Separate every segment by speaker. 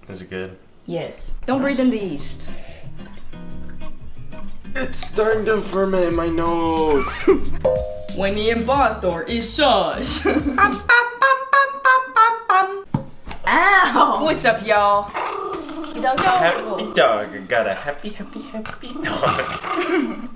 Speaker 1: Is it good?
Speaker 2: Yes. Don't breathe in the yeast.
Speaker 1: It's starting to ferment in my nose.
Speaker 2: When the imposter is sus. Ow! What's up, y'all? He's uncomfortable.
Speaker 1: Happy dog. I got a happy dog.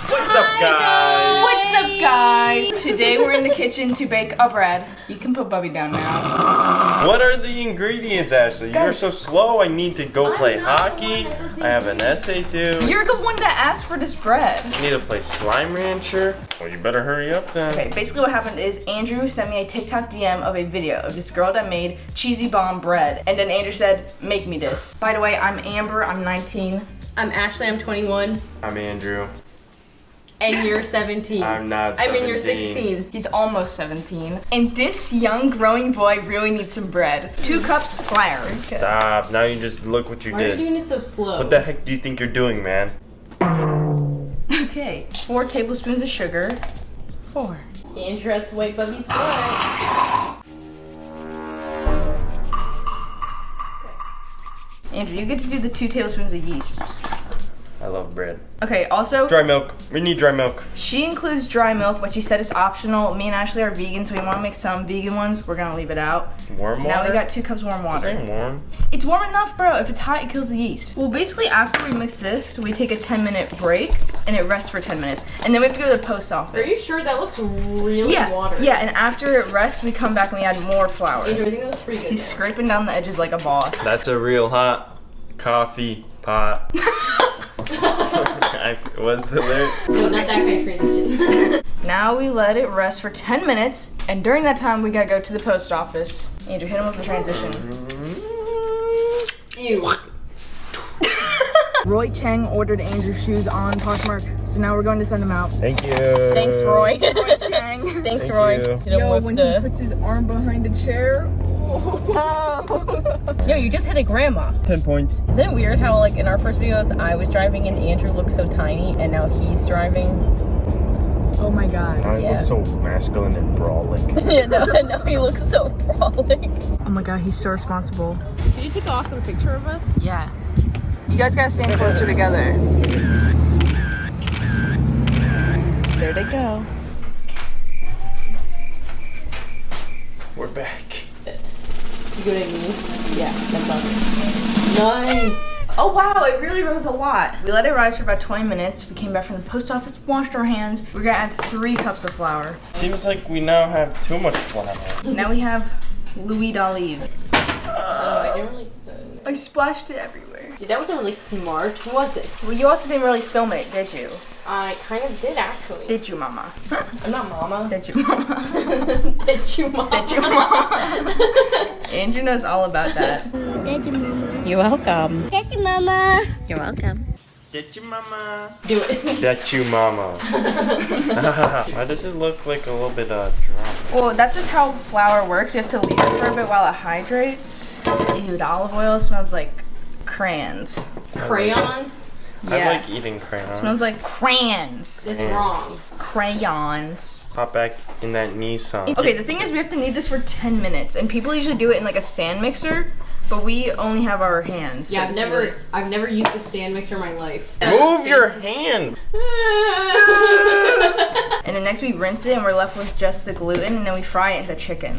Speaker 1: What's up, guys?
Speaker 2: What's up, guys? Today we're in the kitchen to bake a bread. You can put Bubby down now.
Speaker 1: What are the ingredients, Ashley? You're so slow. I need to go play hockey. I have an essay due.
Speaker 2: You're the one that asked for this bread.
Speaker 1: I need to play Slime Rancher. Well, you better hurry up then.
Speaker 2: Okay, basically what happened is Andrew sent me a TikTok DM of a video of this girl that made cheesy bomb bread. And then Andrew said, make me this. By the way, I'm Amber, I'm 19.
Speaker 3: I'm Ashley, I'm 21.
Speaker 1: I'm Andrew.
Speaker 3: And you're 17.
Speaker 1: I'm not 17.
Speaker 3: I mean, you're 16.
Speaker 2: He's almost 17. And this young growing boy really needs some bread. 2 cups flour.
Speaker 1: Stop. Now you just look what you
Speaker 3: Why
Speaker 1: did.
Speaker 3: are you doing it so slow?
Speaker 1: What the heck do you think you're doing, man?
Speaker 2: Okay, 4 tablespoons of sugar. 4.
Speaker 3: Andrew has to wipe Bubby's butt.
Speaker 2: Andrew, you get to do the 2 tablespoons of yeast.
Speaker 1: I love bread.
Speaker 2: Okay, also,
Speaker 1: Dry milk. We need dry milk.
Speaker 2: she includes dry milk, but she said it's optional. Me and Ashley are vegan, so we want to make some vegan ones. We're gonna leave it out.
Speaker 1: Warm water?
Speaker 2: Now we got 2 cups warm
Speaker 1: This
Speaker 2: water.
Speaker 1: ain't warm.
Speaker 2: It's warm enough, bro. If it's hot, it kills the yeast. Well, basically, after we mix this, we take a 10-minute break, and it rests for 10 minutes. And then we have to go to the post office.
Speaker 3: Are you sure? That looks really watery.
Speaker 2: Yeah, and after it rests, we come back and we add more flour.
Speaker 3: Andrew, I think that was pretty good.
Speaker 2: He's scraping down the edges like a boss.
Speaker 1: That's a real hot coffee pot. What's the lyric?
Speaker 3: No, not that kind of transition.
Speaker 2: Now we let it rest for 10 minutes, and during that time, we gotta go to the post office. Andrew, hit him with the transition.
Speaker 3: Ew.
Speaker 2: Roy Chang ordered Andrew's shoes on Poshmark, so now we're going to send them out.
Speaker 1: Thank you.
Speaker 3: Thanks, Roy.
Speaker 2: Roy Chang.
Speaker 3: Thanks,
Speaker 1: Thank
Speaker 3: Roy.
Speaker 1: you.
Speaker 3: Hit him
Speaker 2: Yo,
Speaker 3: with
Speaker 2: when
Speaker 3: the...
Speaker 2: he puts his arm behind the chair. Oh.
Speaker 3: Yo, you just hit a grandma.
Speaker 1: 10 points.
Speaker 3: Isn't it weird how, like, in our first videos, I was driving and Andrew looked so tiny, and now he's driving?
Speaker 2: Oh my god.
Speaker 1: I
Speaker 3: Yeah.
Speaker 1: look so masculine and brawling.
Speaker 3: Yeah, no, he looks so brawling.
Speaker 2: Oh my god, he's so responsible.
Speaker 3: Can you take an awesome picture of us?
Speaker 2: Yeah. You guys gotta stand closer together. There they go.
Speaker 1: We're back.
Speaker 3: You good at me? Yeah, that's awesome. Nice.
Speaker 2: Oh wow, it really rose a lot. We let it rise for about 20 minutes. We came back from the post office, washed our hands. We're gonna add 3 cups of flour.
Speaker 1: Seems like we now have too much flour.
Speaker 2: Now we have Louis d'Olive.
Speaker 3: I didn't really...
Speaker 2: I splashed it everywhere.
Speaker 3: Dude, that wasn't really smart, was it?
Speaker 2: Well, you also didn't really film it, did you?
Speaker 3: I kind of did, actually.
Speaker 2: Did you, mama?
Speaker 3: I'm not mama.
Speaker 2: Did you, mama?
Speaker 3: Did you, mama?
Speaker 2: Did you, mama? Andrew knows all about that.
Speaker 4: Thank you, Mama.
Speaker 3: You're welcome.
Speaker 4: Thank you, Mama.
Speaker 3: You're welcome.
Speaker 1: Get you, mama.
Speaker 3: Do it.
Speaker 1: Get you, mama. Why does it look like a little bit dry?
Speaker 2: Well, that's just how flour works. You have to leave it for a bit while it hydrates. Ew, the olive oil smells like crayons.
Speaker 3: Crayons?
Speaker 1: I like eating crayons.
Speaker 2: Smells like crayons.
Speaker 3: That's
Speaker 1: Yeah.
Speaker 3: wrong.
Speaker 2: Crayons.
Speaker 1: Hop back in that Nissan.
Speaker 2: Okay, the thing is we have to knead this for 10 minutes, and people usually do it in like a stand mixer, but we only have our hands.
Speaker 3: Yeah,
Speaker 2: so
Speaker 3: I've never used a stand mixer in my life.
Speaker 1: Move your hand.
Speaker 2: And then next we rinse it, and we're left with just the gluten, and then we fry it into chicken.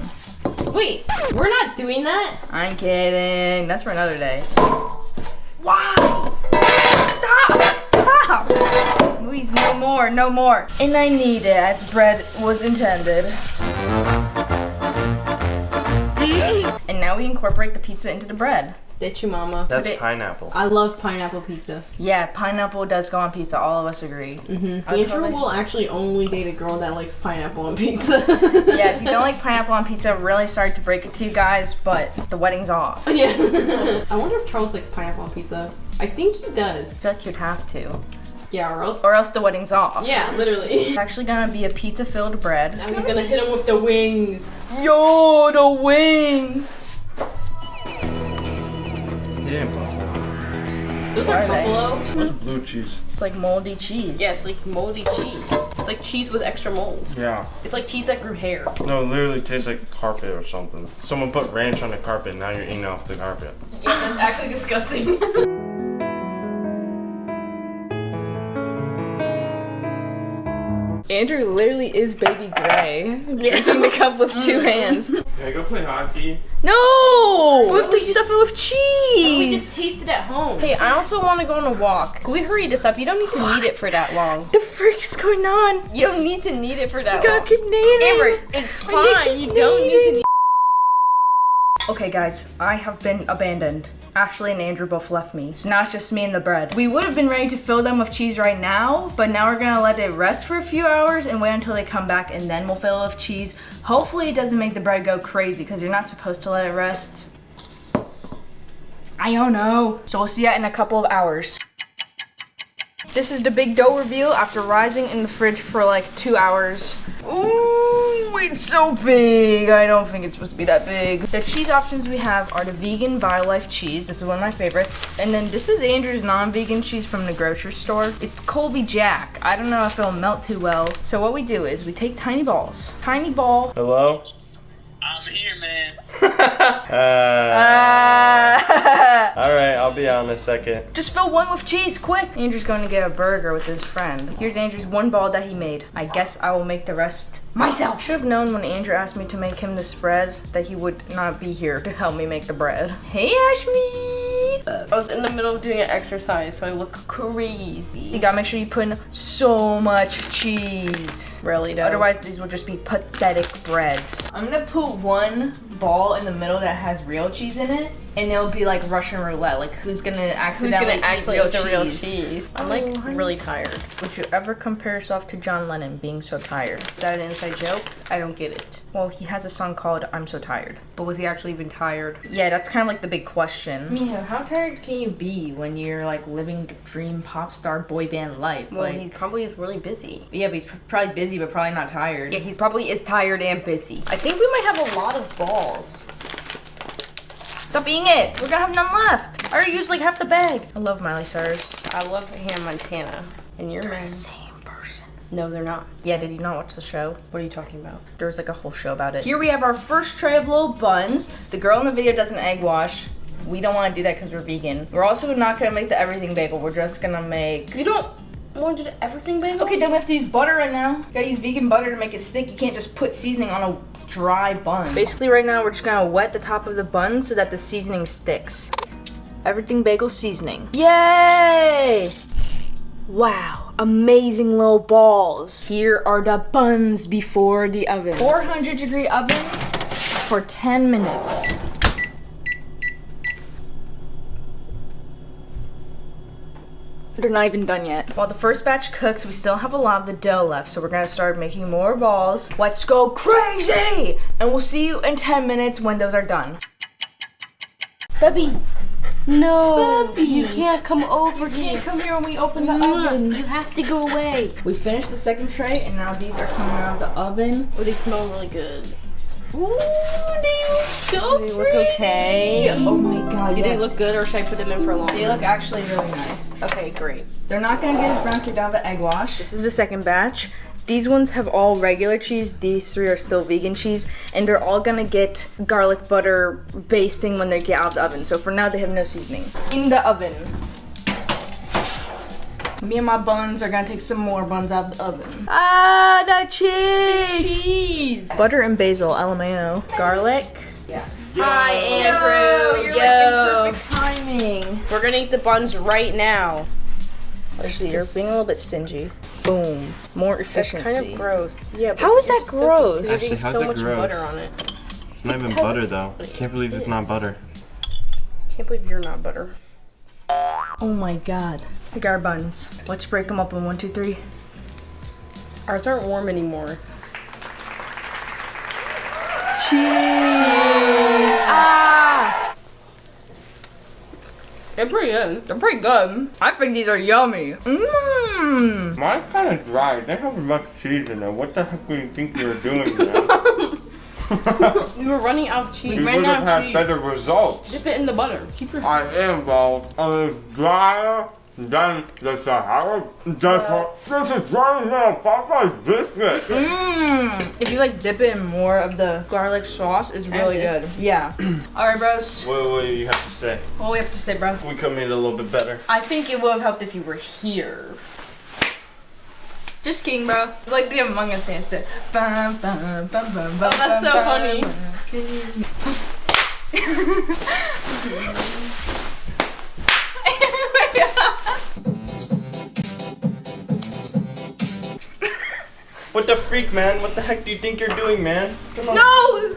Speaker 3: Wait, we're not doing that?
Speaker 2: I'm kidding. That's for another day. Why? Stop! Louise, no more, no more. And I need it as bread was intended. And now we incorporate the pizza into the bread.
Speaker 3: Did you, mama?
Speaker 1: That's
Speaker 2: But it-
Speaker 1: pineapple.
Speaker 3: I love pineapple pizza.
Speaker 2: Yeah, pineapple does go on pizza. All of us agree.
Speaker 3: Andrew will actually only date a girl that likes pineapple on pizza.
Speaker 2: Yeah, if you don't like pineapple on pizza, I'm really sorry to break it to you guys, but the wedding's off. I
Speaker 3: Yeah. I wonder if Charles likes pineapple on pizza. I think he does.
Speaker 2: feel like you'd have to.
Speaker 3: Yeah, or else.
Speaker 2: Or else the wedding's off.
Speaker 3: Yeah, literally.
Speaker 2: It's actually gonna be a pizza-filled bread.
Speaker 3: Now he's gonna hit him with the wings.
Speaker 2: Yo, the wings!
Speaker 1: Yeah, buffalo.
Speaker 3: Those
Speaker 2: What
Speaker 3: are
Speaker 2: are they?
Speaker 3: buffalo.
Speaker 1: What's blue cheese?
Speaker 2: It's like moldy cheese.
Speaker 3: Yeah, it's like moldy cheese. It's like cheese with extra mold.
Speaker 1: Yeah.
Speaker 3: It's like cheese that grew hair.
Speaker 1: No, it literally tastes like carpet or something. Someone put ranch on the carpet, now you're eating off the carpet.
Speaker 3: Yeah, that's actually disgusting.
Speaker 2: Andrew literally is baby gray. Drinking the cup with 2 hands.
Speaker 1: Can I go play hockey?
Speaker 2: No! We have to
Speaker 3: we
Speaker 2: stuff it with cheese!
Speaker 3: We just tasted at home. Hey, I also want to go on a walk. Can we hurry this up? You don't need to knead it for that long.
Speaker 2: The freak's going on?
Speaker 3: You don't need to knead it for that
Speaker 2: I gotta
Speaker 3: long.
Speaker 2: keep kneading.
Speaker 3: Amber, it's
Speaker 2: I need to
Speaker 3: fine.
Speaker 2: keep
Speaker 3: You don't need to knead.
Speaker 2: Okay guys, I have been abandoned. Ashley and Andrew both left me, so now it's just me and the bread. We would have been ready to fill them with cheese right now, but now we're gonna let it rest for a few hours and wait until they come back, and then we'll fill it with cheese. Hopefully it doesn't make the bread go crazy, because you're not supposed to let it rest. I don't know. So we'll see ya in a couple of hours. This is the big dough reveal after rising in the fridge for like 2 hours. Ooh, it's so big. I don't think it's supposed to be that big. The cheese options we have are the vegan BioLife cheese. This is one of my favorites. And then this is Andrew's non-vegan cheese from the grocery store. It's Colby Jack. I don't know if it'll melt too well. So what we do is we take tiny balls. Tiny ball.
Speaker 1: Hello?
Speaker 5: I'm here, man.
Speaker 1: Alright, I'll be on in a second.
Speaker 2: Just fill one with cheese, quick! Andrew's going to get a burger with his friend. Here's Andrew's one ball that he made. I guess I will make the rest myself. Should have known when Andrew asked me to make him the spread that he would not be here to help me make the bread. Hey, Ashley!
Speaker 3: I was in the middle of doing an exercise, so I look crazy.
Speaker 2: You gotta make sure you put in so much cheese.
Speaker 3: Really though.
Speaker 2: Otherwise, these will just be pathetic breads. I'm gonna put one ball in the middle that has real cheese in it, and it'll be like Russian roulette. Like, who's gonna accidentally eat real cheese?
Speaker 3: I'm like really tired.
Speaker 2: Would you ever compare yourself to John Lennon being so tired? Is that an inside joke? I don't get it. Well, he has a song called I'm So Tired. But was he actually even tired? Yeah, that's kind of like the big question.
Speaker 3: Yeah, how tired can you be when you're like living the dream pop star boy band life? Well,
Speaker 2: Like-
Speaker 3: he probably is really busy.
Speaker 2: Yeah, but he's probably busy, but probably not tired.
Speaker 3: Yeah, he probably is tired and busy. I think we might have a lot of balls.
Speaker 2: Stop eating it! We're gonna have none left! I already used like half the bag. I love Miley Cyrus.
Speaker 3: I love Hannah Montana. And you're man.
Speaker 2: Same person.
Speaker 3: No, they're not.
Speaker 2: Yeah, did you not watch the show?
Speaker 3: What are you talking about?
Speaker 2: There was like a whole show about it. Here we have our first tray of little buns. The girl in the video does an egg wash. We don't want to do that because we're vegan. We're also not gonna make the everything bagel. We're just gonna make...
Speaker 3: You don't want to do everything bagel?
Speaker 2: Okay, then we have to use butter right now. You gotta use vegan butter to make it stick. You can't just put seasoning on a dry bun. Basically right now we're just gonna wet the top of the bun so that the seasoning sticks. Everything bagel seasoning. Yay! Wow, amazing little balls. Here are the buns before the oven. 400-degree oven for 10 minutes. They're not even done yet. While the first batch cooks, we still have a lot of the dough left, so we're gonna start making more balls. Let's go crazy! And we'll see you in 10 minutes when those are done.
Speaker 3: Bubby. No.
Speaker 2: Bubby.
Speaker 3: You can't come over here.
Speaker 2: Come here when we open the oven.
Speaker 3: You have to go away.
Speaker 2: We finished the second tray, and now these are coming out of the oven.
Speaker 3: Oh, they smell really good.
Speaker 2: Ooh, they look so
Speaker 3: Do they
Speaker 2: pretty.
Speaker 3: look okay?
Speaker 2: Oh my god,
Speaker 3: Do they
Speaker 2: yes.
Speaker 3: look good, or should I put them in for longer?
Speaker 2: They look actually really nice.
Speaker 3: Okay, great.
Speaker 2: They're not gonna get as brown, so they don't have an egg wash. This is the second batch. These ones have all regular cheese. These 3 are still vegan cheese, and they're all gonna get garlic butter basting when they get out of the oven. So for now, they have no seasoning. In the oven. Me and my buns are gonna take some more buns out of the oven. Ah, that cheese!
Speaker 3: Cheese.
Speaker 2: Butter and basil, LMAO. Garlic.
Speaker 3: Yeah. Hi, Andrew.
Speaker 2: You're like in perfect timing.
Speaker 3: We're gonna eat the buns right now.
Speaker 2: Actually, you're being a little bit stingy. Boom. More
Speaker 3: That's
Speaker 2: efficiency.
Speaker 3: kind of gross. Yeah. But
Speaker 2: How is
Speaker 3: you're
Speaker 2: that gross?
Speaker 3: You're
Speaker 1: Actually,
Speaker 3: using
Speaker 1: how's
Speaker 3: so
Speaker 1: it
Speaker 3: much
Speaker 1: gross?
Speaker 3: butter on it.
Speaker 1: It's not even
Speaker 3: has-
Speaker 1: butter though. I can't believe it's not butter.
Speaker 3: Can't believe you're not butter.
Speaker 2: Oh my god. We got our buns. Let's break them up in 1, 2, 3.
Speaker 3: Ours aren't warm anymore.
Speaker 2: Cheese! Ah!
Speaker 3: They're pretty good.
Speaker 2: They're pretty good. I think these are yummy. Mmm.
Speaker 1: Mine's kind of dry. They have enough cheese in there. What the heck do you think you're doing, man?
Speaker 3: We were running out of cheese.
Speaker 1: You would have had better results.
Speaker 3: Dip it in the butter. Keep your.
Speaker 1: I am, bro. It's drier Then there's the Howard. This is Johnny little Popeye's biscuit.
Speaker 2: If you like dip it in more of the garlic sauce, it's really good. Yeah. All right, bros.
Speaker 1: What do you have to say?
Speaker 2: What do we have to say, bro?
Speaker 1: We could have made it a little bit better.
Speaker 2: I think it would have helped if you were here. Just kidding, bro. It's like the Among Us dance to. Oh,
Speaker 3: that's so funny.
Speaker 1: What the freak, man? What the heck do you think you're doing, man? Come on.
Speaker 2: No!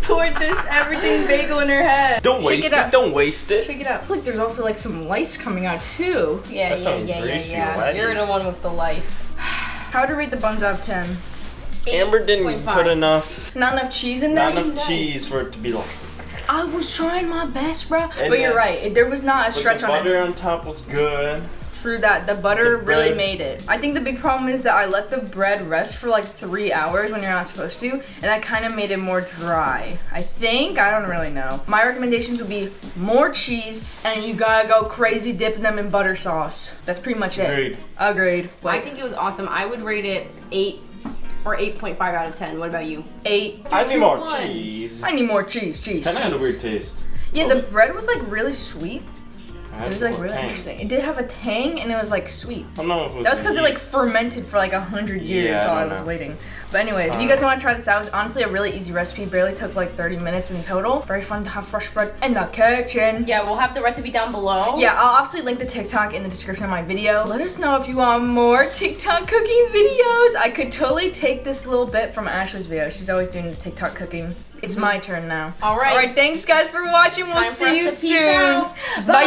Speaker 2: Poured this everything bagel in her head.
Speaker 1: Don't waste it. Don't waste it.
Speaker 2: Shake it out. It's like there's also like some lice coming out too.
Speaker 3: Yeah. You're the one with the lice.
Speaker 2: How to rate the buns out of 10?
Speaker 1: Amber didn't
Speaker 3: 8.5.
Speaker 1: put enough.
Speaker 2: Not enough cheese in there?
Speaker 1: Not enough cheese for it to be like.
Speaker 2: I was trying my best, bro.
Speaker 1: And
Speaker 2: But you're right. There was not a
Speaker 1: But
Speaker 2: stretch
Speaker 1: the
Speaker 2: on
Speaker 1: butter
Speaker 2: it.
Speaker 1: on top was good.
Speaker 2: True that. The butter
Speaker 1: The
Speaker 2: really
Speaker 1: bread.
Speaker 2: made it. I think the big problem is that I let the bread rest for like 3 hours when you're not supposed to, and that kind of made it more dry. I think. I don't really know. My recommendations would be more cheese, and you gotta go crazy dipping them in butter sauce. That's pretty much it.
Speaker 1: Agreed.
Speaker 2: Agreed.
Speaker 3: I think it was awesome. I would rate it 8 or 8.5 out of 10. What about you?
Speaker 2: 8.
Speaker 1: I need more
Speaker 3: 2-1.
Speaker 1: cheese.
Speaker 2: I need more cheese. Cheese.
Speaker 1: Kind of had a
Speaker 2: cheese.
Speaker 1: weird taste.
Speaker 2: Yeah, the bread was like really sweet.
Speaker 1: I
Speaker 2: It was like really interesting. It did have a tang and it was like sweet.
Speaker 1: I don't know if it was
Speaker 2: That was because it like
Speaker 1: yeast.
Speaker 2: fermented for like 100 years
Speaker 1: Yeah, I
Speaker 2: while I
Speaker 1: don't
Speaker 2: was
Speaker 1: know.
Speaker 2: waiting. But anyways, you guys want to try this out? It's honestly a really easy recipe. Barely took like 30 minutes in total. Very fun to have fresh bread in the kitchen.
Speaker 3: Yeah, we'll have the recipe down below.
Speaker 2: Yeah, I'll obviously link the TikTok in the description of my video. Let us know if you want more TikTok cooking videos. I could totally take this little bit from Ashley's video. She's always doing the TikTok cooking. It's my turn now.
Speaker 3: All right.
Speaker 2: All right, thanks guys for watching. We'll
Speaker 3: Time for
Speaker 2: see you
Speaker 3: us to peace
Speaker 2: soon.
Speaker 3: out.
Speaker 2: Bye.